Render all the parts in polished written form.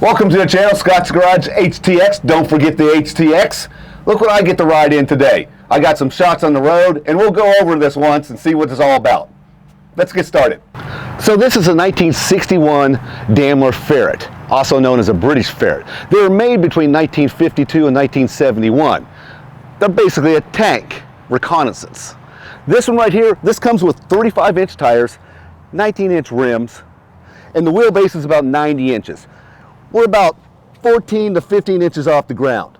Welcome to the channel, Scott's Garage HTX. Don't forget the HTX. Look what I get to ride in today. I got some shots on the road, and we'll go over this once and see what it's all about. Let's get started. So this is a 1961 Daimler Ferret, also known as a British Ferret. They were made between 1952 and 1971. They're basically a tank reconnaissance. This one right here, this comes with 35-inch tires, 19-inch rims, and the wheelbase is about 90 inches. We're about 14 to 15 inches off the ground.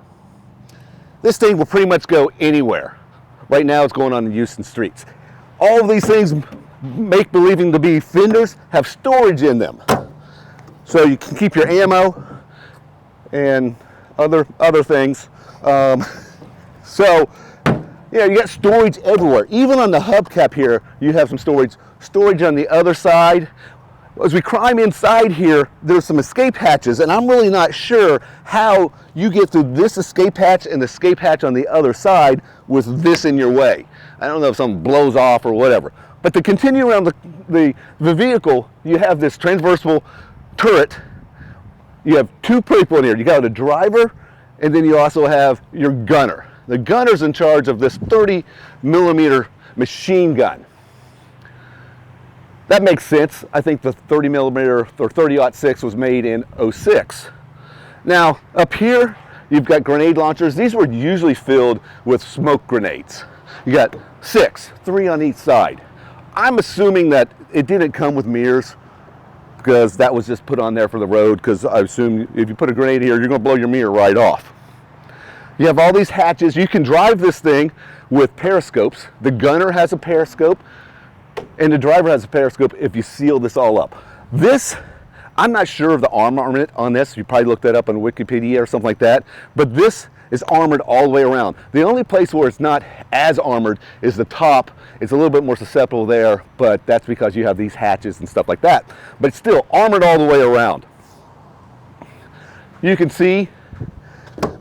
This thing will pretty much go anywhere. Right now it's going on the Houston streets. All of these things, make believing to be fenders, have storage in them. So you can keep your ammo and other things. So yeah, you got storage everywhere. Even on the hubcap here, you have some storage. Storage on the other side. As we climb inside here, there's some escape hatches, and I'm really not sure how you get through this escape hatch and the escape hatch on the other side with this in your way. I don't know if something blows off or whatever. But to continue around the vehicle, you have this transversal turret. You have two people in here. You got a driver, and then you also have your gunner. The gunner's in charge of this 30mm machine gun. That makes sense. I think the 30mm or 30-06 was made in '06. Now, up here, you've got grenade launchers. These were usually filled with smoke grenades. You got 6, 3 on each side. I'm assuming that it didn't come with mirrors because that was just put on there for the road, because I assume if you put a grenade here, you're going to blow your mirror right off. You have all these hatches. You can drive this thing with periscopes. The gunner has a periscope, and the driver has a periscope if you seal this all up. This, I'm not sure of the armament on this. You probably looked that up on Wikipedia or something like that. But this is armored all the way around. The only place where it's not as armored is the top. It's a little bit more susceptible there, but that's because you have these hatches and stuff like that. But it's still armored all the way around. You can see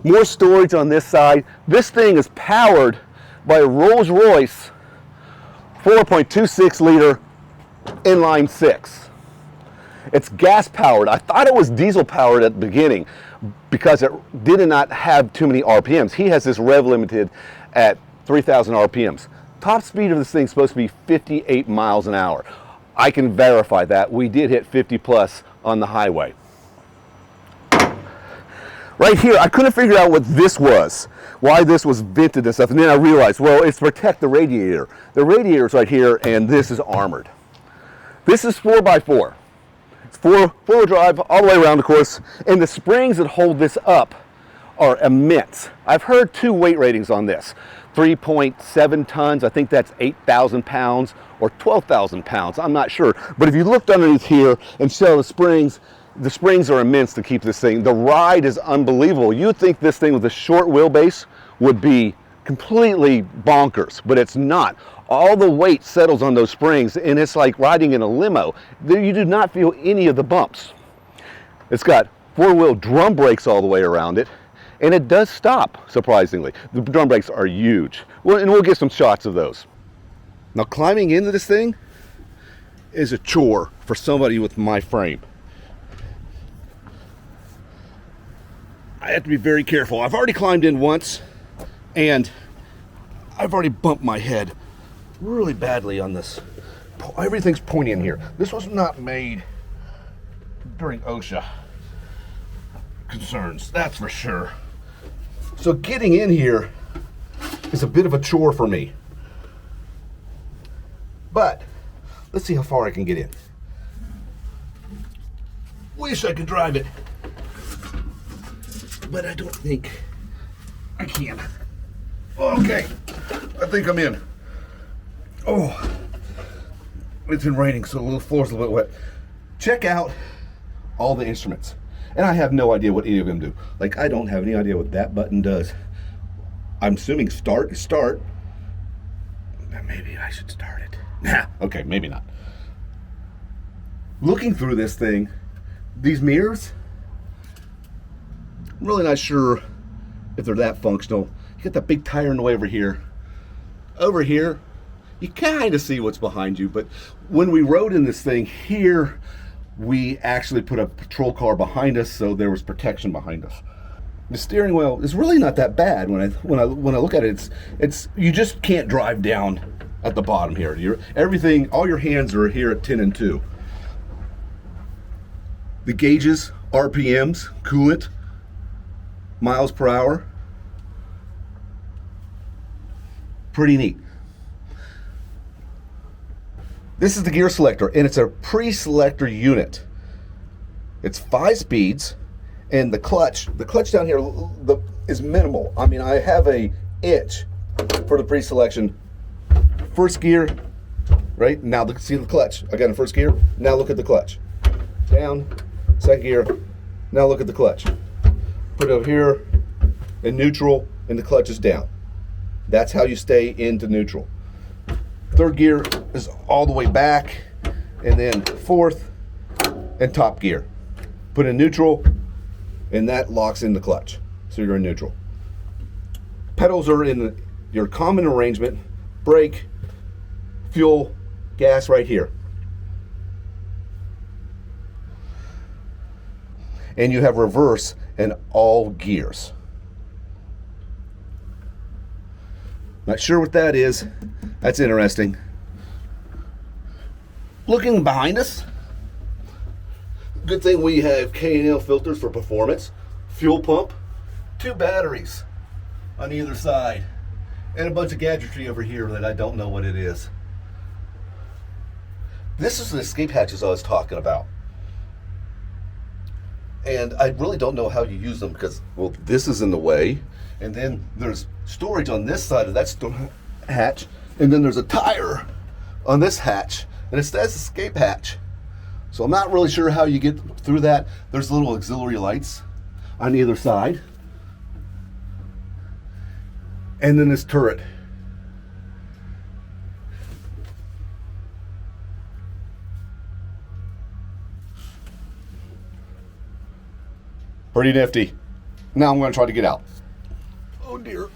more storage on this side. This thing is powered by a Rolls-Royce 4.26 liter inline 6. It's gas powered. I thought it was diesel powered at the beginning because it did not have too many RPMs. He has this rev limited at 3,000 RPMs. Top speed of this thing is supposed to be 58 miles an hour. I can verify that. We did hit 50 plus on the highway. Right here, I couldn't figure out what this was, why this was vented and stuff, and then I realized, well, it's to protect the radiator. The radiator's right here, and this is armored. This is 4x4. It's four-wheel drive all the way around, of course, and the springs that hold this up are immense. I've heard 2 weight ratings on this. 3.7 tons, I think that's 8,000 pounds, or 12,000 pounds, I'm not sure. But if you looked underneath here and saw the springs are immense to keep this thing. The ride is unbelievable. You'd think this thing with a short wheelbase would be completely bonkers, but it's not. All the weight settles on those springs, and it's like riding in a limo. You do not feel any of the bumps. It's got 4-wheel drum brakes all the way around it, and it does stop, surprisingly. The drum brakes are huge. And we'll get some shots of those. Now, climbing into this thing is a chore for somebody with my frame. I have to be very careful. I've already climbed in once, and I've already bumped my head really badly on this. Everything's pointy in here. This was not made during OSHA concerns, that's for sure. So getting in here is a bit of a chore for me. But let's see how far I can get in. Wish I could drive it, but I don't think I can. Okay, I think I'm in. Oh, it's been raining, so the floor's a little bit wet. Check out all the instruments. And I have no idea what any of them do. Like, I don't have any idea what that button does. I'm assuming start is start. Maybe I should start it. Nah, okay, maybe not. Looking through this thing, these mirrors, I'm really not sure if they're that functional. You got that big tire in the way over here. Over here, you kind of see what's behind you, but when we rode in this thing here, we actually put a patrol car behind us, so there was protection behind us. The steering wheel is really not that bad when I look at it. It's you just can't drive down at the bottom here. All your hands are here at 10 and 2. The gauges, RPMs, coolant, miles per hour. Pretty neat. This is the gear selector, and it's a pre-selector unit. It's 5 speeds, and the clutch down here is minimal. I mean, I have a inch for the pre-selection. First gear, right? Now see the clutch. I got in first gear. Now look at the clutch. Down, second gear. Now look at the clutch. Put it over here in neutral, and the clutch is down. That's how you stay into neutral. Third gear is all the way back, and then fourth and top gear. Put in neutral, and that locks in the clutch, so you're in neutral. Pedals are in your common arrangement: brake, fuel, gas right here. And you have reverse in all gears. Not sure what that is. That's interesting. Looking behind us, good thing we have K&L filters for performance, fuel pump, 2 batteries on either side, and a bunch of gadgetry over here that I don't know what it is. This is the escape hatches I was talking about. And I really don't know how you use them because, well, this is in the way, and then there's storage on this side of that hatch, and then there's a tire on this hatch, and that's escape hatch. So I'm not really sure how you get through that. There's little auxiliary lights on either side, and then this turret. Pretty nifty. Now I'm going to try to get out. Oh dear.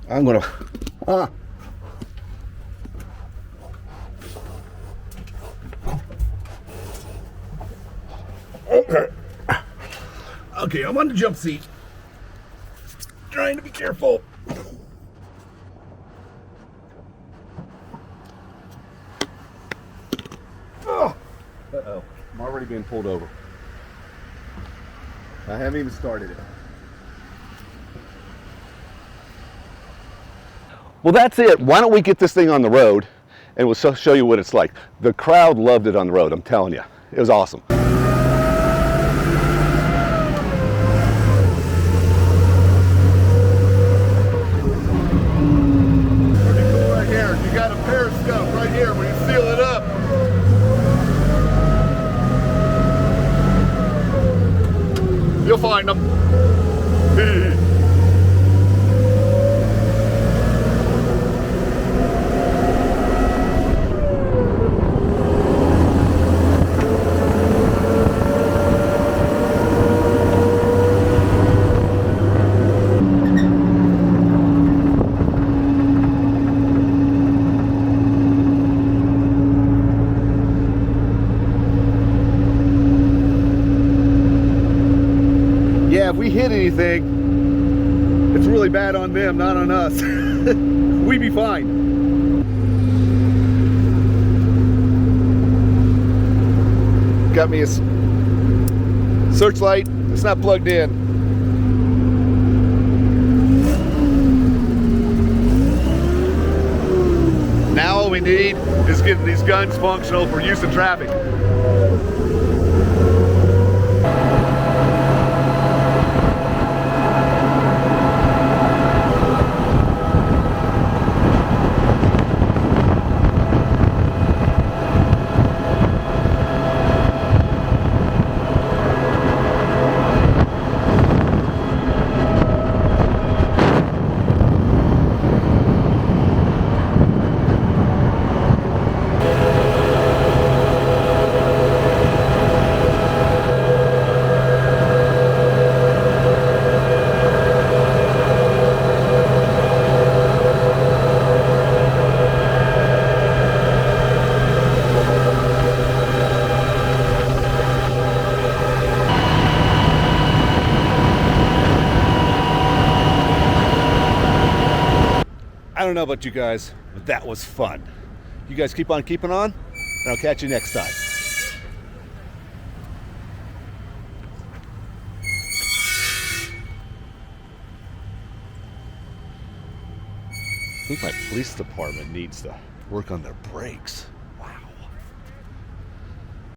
I'm going to... Okay, I'm on the jump seat. Trying to be careful. Oh. Uh-oh. I'm already being pulled over. I haven't even started it. Well, that's it. Why don't we get this thing on the road and we'll show you what it's like. The crowd loved it on the road, I'm telling you. It was awesome. Pretty cool right here. You got a periscope right here when you seal it up. You'll find them. If we hit anything, it's really bad on them, not on us. We'd be fine. Got me a searchlight. It's not plugged in. Now all we need is getting these guns functional for use in traffic. don't know about you guys, but that was fun. You guys keep on keeping on, and I'll catch you next time. I think my police department needs to work on their brakes.